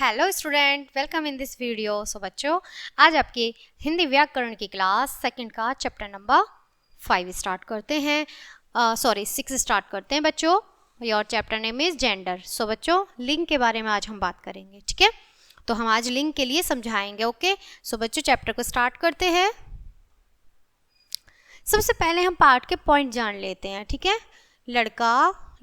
Hello student, welcome in this video. So बच्चों, आज आपके हिंदी व्याकरण की क्लास सेकंड का चैप्टर नंबर 5 स्टार्ट करते हैं। 6 स्टार्ट करते हैं बच्चों। Your chapter name is gender. So बच्चों, लिंग के बारे में आज हम बात करेंगे, ठीक है। तो हम आज लिंग के लिए समझाएंगे, ओके। सो बच्चों, चैप्टर को स्टार्ट करते हैं। सबसे पहले हम पार्ट के पॉइंट जान लेते हैं, ठीक है। लड़का,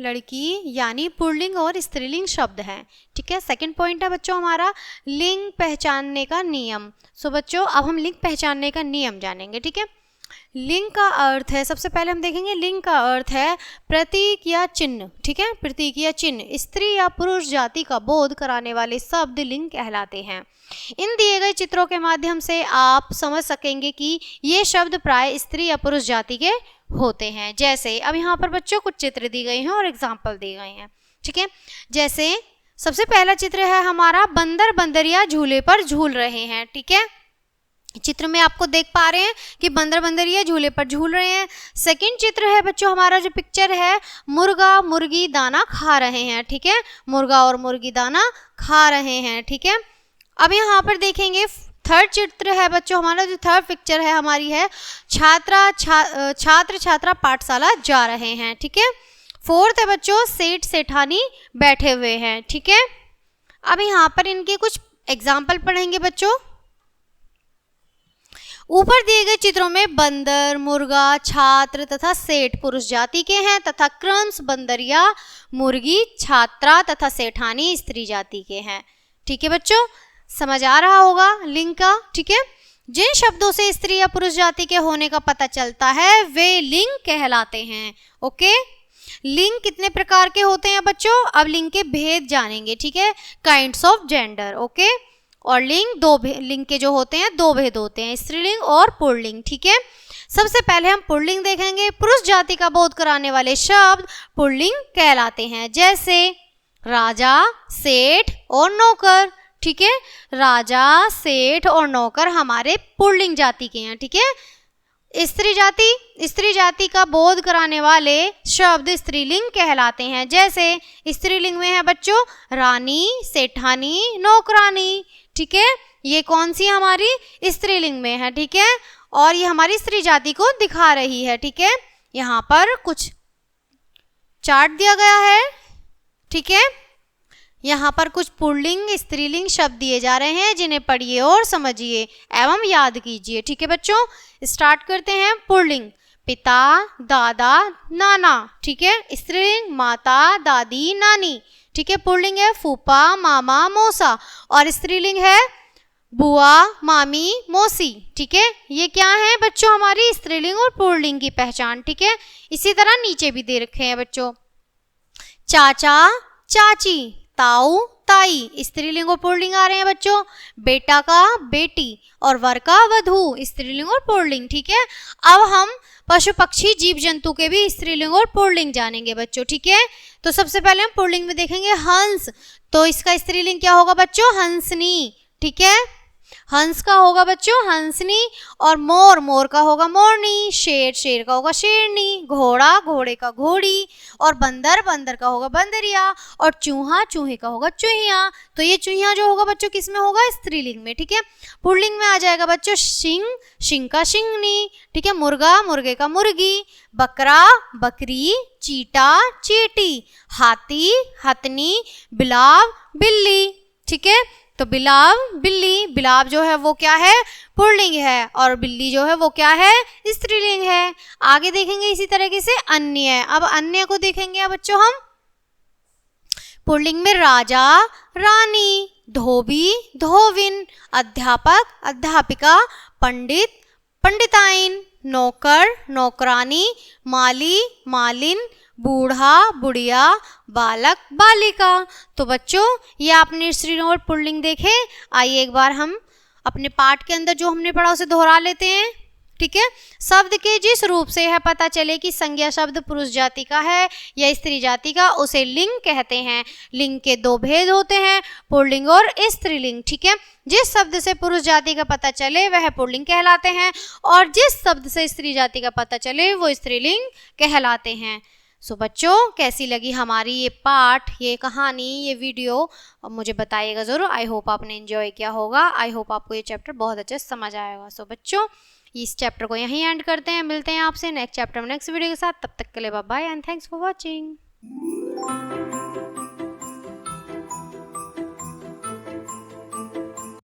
लड़की यानी पुल्लिंग और स्त्रीलिंग शब्द हैं, ठीक है। सेकंड पॉइंट है बच्चों हमारा लिंग पहचानने का नियम। सो बच्चों, अब हम लिंग पहचानने का नियम जानेंगे, ठीक है। लिंग का अर्थ है, सबसे पहले हम देखेंगे लिंग का अर्थ है प्रतीक या चिन्ह, ठीक है। प्रतीक या चिन्ह स्त्री या पुरुष जाति का बोध कराने वाले शब्द लिंग कहलाते हैं। इन दिए गए चित्रों के माध्यम से आप समझ सकेंगे कि ये शब्द प्राय स्त्री या पुरुष जाति के होते हैं। जैसे अब यहाँ पर बच्चों कुछ चित्र दी गए हैं और एग्जाम्पल दिए गए हैं, ठीक है। जैसे सबसे पहला चित्र है हमारा बंदर बंदरिया झूले पर झूल रहे हैं, ठीक है। चित्र में आपको देख पा रहे हैं कि बंदर बंदरिया झूले पर झूल रहे हैं। सेकंड चित्र है बच्चों हमारा जो पिक्चर है मुर्गा मुर्गी दाना खा रहे हैं, ठीक है। मुर्गा और मुर्गी दाना खा रहे हैं, ठीक है। अब यहाँ पर देखेंगे थर्ड चित्र है बच्चों हमारा, जो थर्ड पिक्चर है हमारी है छात्र छात्रा पाठशाला जा रहे हैं, ठीक है। फोर्थ है बच्चों सेठ सेठानी बैठे हुए हैं, ठीक है। अब यहाँ पर इनके कुछ एग्जाम्पल पढ़ेंगे बच्चों। ऊपर दिए गए चित्रों में बंदर, मुर्गा, छात्र तथा सेठ पुरुष जाति के हैं तथा क्रम्स बंदरिया, मुर्गी, छात्रा तथा सेठानी स्त्री जाति के हैं, ठीक है बच्चों। समझ आ रहा होगा लिंग का, ठीक है। जिन शब्दों से स्त्री या पुरुष जाति के होने का पता चलता है वे लिंग कहलाते हैं, ओके। लिंग कितने प्रकार के होते हैं बच्चों? अब लिंग के भेद जानेंगे, ठीक है। Kinds of gender, okay. और लिंग के जो होते हैं दो भेद होते हैं, स्त्रीलिंग और पुल्लिंग, ठीक है। सबसे पहले हम पुल्लिंग देखेंगे। पुरुष जाति का बोध कराने वाले शब्द पुल्लिंग कहलाते हैं, जैसे राजा, सेठ और नौकर, ठीक है। राजा, सेठ और नौकर हमारे पुल्लिंग जाति के हैं, ठीक है। स्त्री जाति का बोध कराने वाले शब्द स्त्रीलिंग कहलाते हैं, जैसे स्त्रीलिंग में है बच्चों रानी, सेठानी, नौकरानी, ठीक है। ये कौन सी हमारी स्त्रीलिंग में है, ठीक है। और ये हमारी स्त्री जाति को दिखा रही है, ठीक है। यहाँ पर कुछ चार्ट दिया गया है, ठीक है। यहाँ पर कुछ पुल्लिंग स्त्रीलिंग शब्द दिए जा रहे हैं, जिन्हें पढ़िए और समझिए एवं याद कीजिए, ठीक है बच्चों। स्टार्ट करते हैं। पुल्लिंग पिता, दादा, नाना, ठीक है। स्त्रीलिंग माता, दादी, नानी, ठीक है। पुल्लिंग है फूफा, मामा, मौसा और स्त्रीलिंग है बुआ, मामी, मौसी, ठीक है। ये क्या है बच्चों हमारी स्त्रीलिंग और पुल्लिंग की पहचान, ठीक है। इसी तरह नीचे भी दे रखे हैं बच्चों चाचा, चाची, ताऊ, ताई, स्त्रीलिंग और पुल्लिंग आ रहे हैं बच्चों। बेटा का बेटी और वर का वधू, स्त्रीलिंग और पुल्लिंग, ठीक है। अब हम पशु पक्षी जीव जंतु के भी स्त्रीलिंग और पुल्लिंग जानेंगे बच्चों, ठीक है। तो सबसे पहले हम पुल्लिंग में देखेंगे हंस, तो इसका स्त्रीलिंग क्या होगा बच्चों? हंसनी, ठीक है। हंस का होगा बच्चों हंसनी। और मोर, मोर का होगा मोरनी। शेर, शेर का होगा शेरनी। घोड़ा, घोड़े का घोड़ी। और बंदर, बंदर का होगा बंदरिया। और चूहा, चूहे का होगा चूहिया। तो ये चूहिया जो होगा बच्चों किस में होगा? स्त्रीलिंग में, ठीक है। पुल्लिंग में आ जाएगा बच्चों सिंह, सिंह का सिंहनी, ठीक है। मुर्गा, मुर्गे का मुर्गी। बकरा, बकरी। चीटा, चीटी। हाथी, हथनी। बिलाव, बिल्ली, ठीक है। तो बिलाव, बिल्ली, बिलाव जो है वो क्या है? पुल्लिंग है। और बिल्ली जो है वो क्या है? स्त्रीलिंग है। आगे देखेंगे इसी तरीके से अन्य। अब अन्य को देखेंगे अब बच्चों हम। पुल्लिंग में राजा, रानी, धोबी, धोबिन, अध्यापक, अध्यापिका, पंडित, पंडिताइन, नौकर, नौकरानी, माली, मालिन, बूढ़ा, बुढ़िया, बालक, बालिका। तो बच्चों ये आपने स्त्रीलिंग और पुल्लिंग देखे। आइए एक बार हम अपने पाठ के अंदर जो हमने पढ़ा उसे दोहरा लेते हैं, ठीक है। शब्द के जिस रूप से यह पता चले कि संज्ञा शब्द पुरुष जाति का है या स्त्री जाति का, उसे लिंग कहते हैं। लिंग के दो भेद होते हैं, पुल्लिंग और स्त्रीलिंग, ठीक है। जिस शब्द से पुरुष जाति का पता चले वह पुल्लिंग कहलाते हैं और जिस शब्द से स्त्री जाति का पता चले वो स्त्रीलिंग कहलाते हैं। सो बच्चों, कैसी लगी हमारी ये पाठ, ये कहानी, ये वीडियो, मुझे बताइएगा ज़रूर। आई होप आपने एंजॉय किया होगा। आई होप आपको ये चैप्टर बहुत अच्छे से समझ आएगा। सो बच्चों, इस चैप्टर को यहीं एंड करते हैं। मिलते हैं आपसे नेक्स्ट चैप्टर में नेक्स्ट वीडियो के साथ। तब तक के लिए bye bye and thanks for watching.